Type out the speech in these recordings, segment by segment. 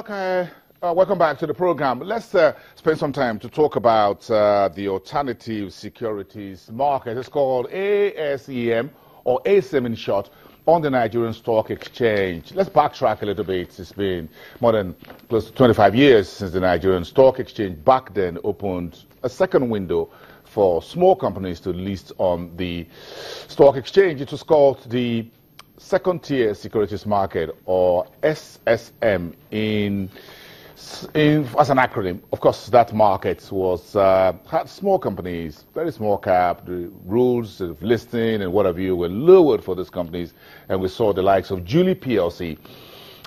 Okay, welcome back to the program. Let's spend some time to talk about the alternative securities market. It's called ASEM, or ASEM in short, on the Nigerian Stock Exchange. Let's backtrack a little bit. It's been more than close to 25 years since the Nigerian Stock Exchange back then opened a second window for small companies to list on the stock exchange. It was called the second tier securities market, or SSM as an acronym. Of course, that market was had small companies, very small cap. The rules of listing and what have you were lowered for these companies, and we saw the likes of Julie PLC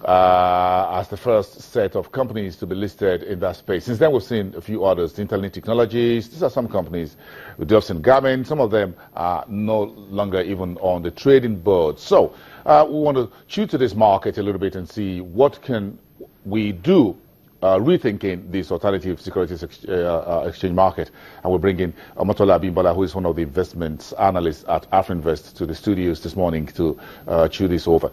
as the first set of companies to be listed in that space. Since then, we've seen a few others. Interlink Technologies, these are some companies with jobs in garment. Some of them are no longer even on the trading board. So we want to chew to this market a little bit and see what can we do rethinking this alternative securities exchange market. And we'll bring in Omotola Abimbola, who is one of the investment analysts at Afrinvest, to the studios this morning to chew this over.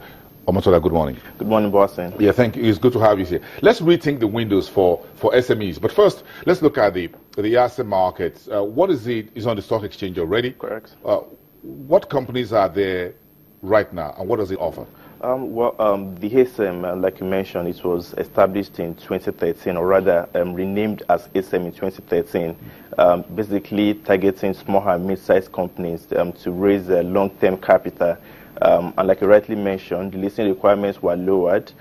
Omotola, good morning. Good morning, Boston. Yeah, thank you. It's good to have you here. Let's rethink the windows for SMEs. But first, let's look at the asset market. What is it? Is on the stock exchange already? Correct. What companies are there right now, and what does it offer? The ASEM, like you mentioned, it was established in 2013, or rather renamed as ASEM in 2013, basically targeting small and mid-sized companies to raise long-term capital. And like you rightly mentioned, the listing requirements were lowered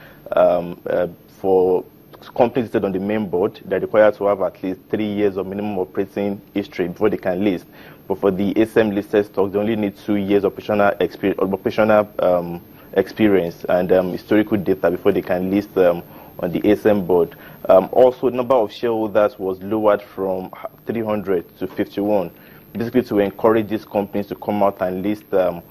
for companies listed on the main board. They're required to have at least 3 years of minimum operating history before they can list. But for the ASEM listed stocks, they only need 2 years of operational experience and historical data before they can list on the ASEM board. Also, the number of shareholders was lowered from 300 to 51, basically to encourage these companies to come out and list on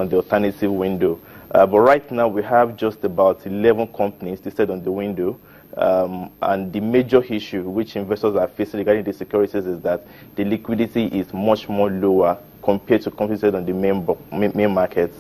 the alternative window. But right now we have just about 11 companies listed on the window. And the major issue which investors are facing regarding the securities is that the liquidity is much more lower compared to companies listed on the main markets.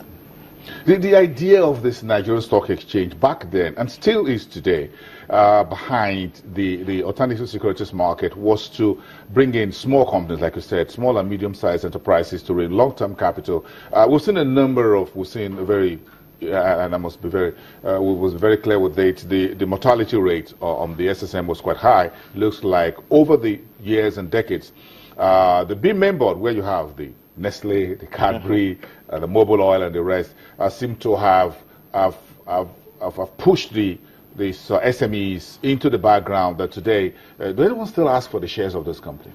The idea of this Nigerian Stock Exchange back then, and still is today, behind the alternative securities market, was to bring in small companies, like you said, small and medium-sized enterprises to raise long-term capital. We've seen a very, and I must be very, was very clear with it, the mortality rate on the SSM was quite high. Looks like over the years and decades, the big main board, where you have the Nestle, the Cadbury, the Mobil Oil, and the rest, seem to have pushed these SMEs into the background. That today, does anyone still ask for the shares of this company?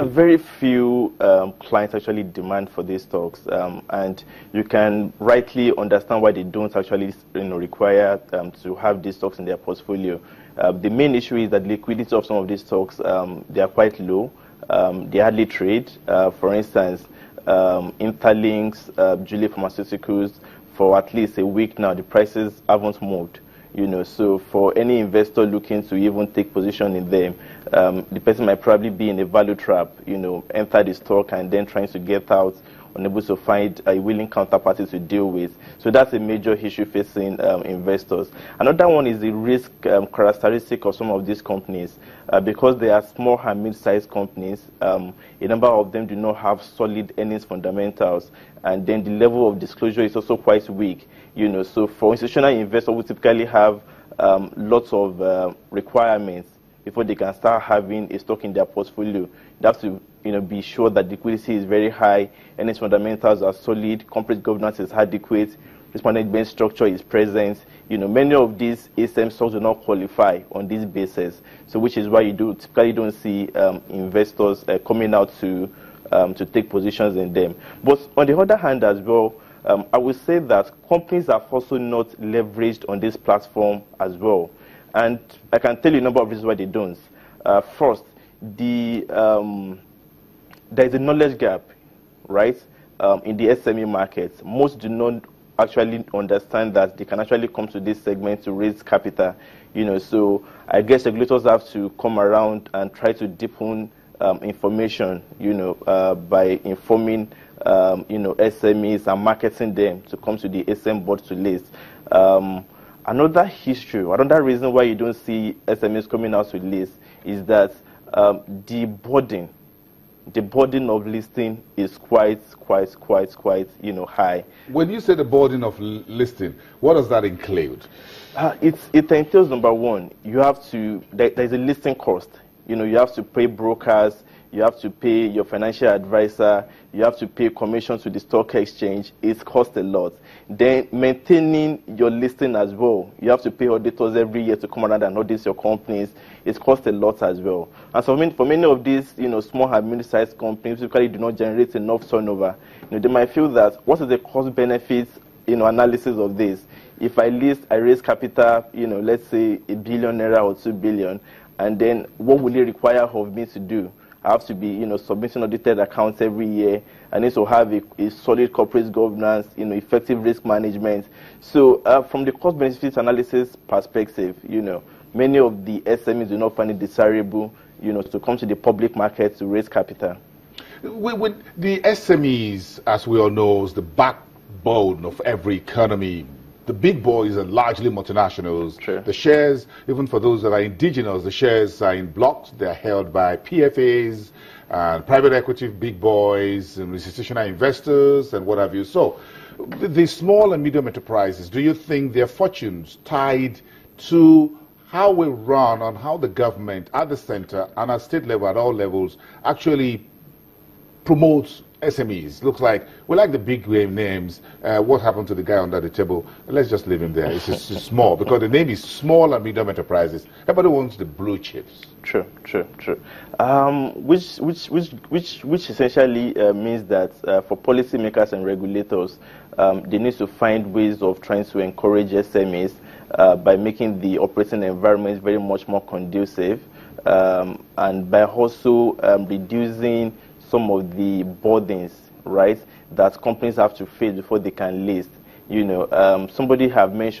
Very few clients actually demand for these stocks, and you can rightly understand why they don't actually require to have these stocks in their portfolio. The main issue is that liquidity of some of these stocks, they are quite low. They hardly trade. For instance, Interlinks, Julie Pharmaceuticals, for at least a week now, the prices haven't moved. So for any investor looking to even take position in them, the person might probably be in a value trap, enter the stock and then trying to get out, unable to find a willing counterparty to deal with. So that's a major issue facing investors. Another one is the risk characteristic of some of these companies. Because they are small and mid-sized companies, a number of them do not have solid earnings fundamentals, and then the level of disclosure is also quite weak. So for institutional investors, we typically have lots of requirements before they can start having a stock in their portfolio. They have to be sure that liquidity is very high, earnings fundamentals are solid, corporate governance is adequate, risk management structure is present. Many of these ASM stocks do not qualify on this basis, so which is why you typically don't see investors coming out to take positions in them. But on the other hand as well, I would say that companies are also not leveraged on this platform as well. And I can tell you a number of reasons why they don't. First, there is a knowledge gap, right, in the SME market. Most do not actually understand that they can actually come to this segment to raise capital. So I guess regulators have to come around and try to deepen information, by informing, SMEs and marketing them to come to the SM board to list. Another issue, another reason why you don't see SMEs coming out with lists is that the burden of listing is quite high. When you say the burden of listing, what does that include? It entails, number one, you have to, there's a listing cost. You know, you have to pay brokers, you have to pay your financial advisor, you have to pay commission to the stock exchange. It costs a lot. Then maintaining your listing as well. You have to pay auditors every year to come around and audit your companies. It costs a lot as well. And so for many of these, small and medium-sized companies typically do not generate enough turnover. They might feel that what is the cost benefits, analysis of this? If I raise capital, let's say ₦1 billion or 2 billion, and then what will it require of me to do? I have to be, submitting audited accounts every year. I need to have a solid corporate governance, effective risk management. So from the cost benefits analysis perspective, many of the SMEs do not find it desirable, to come to the public market to raise capital. With the SMEs, as we all know, is the backbone of every economy. The big boys are largely multinationals. Sure. The shares, even for those that are indigenous, the shares are in blocks. They are held by PFAs and private equity big boys and institutional investors and what have you. So the small and medium enterprises, do you think their fortunes tied to how we run on how the government at the center and at state level, at all levels, actually promotes SMEs? Looks like we like the big names. What happened to the guy under the table? Let's just leave him there. It's just small, because the name is small and medium enterprises. Everybody wants the blue chips. True. Which essentially means that for policymakers and regulators, they need to find ways of trying to encourage SMEs by making the operating environment very much more conducive, and by also reducing some of the burdens, right, that companies have to face before they can list. Somebody have mentioned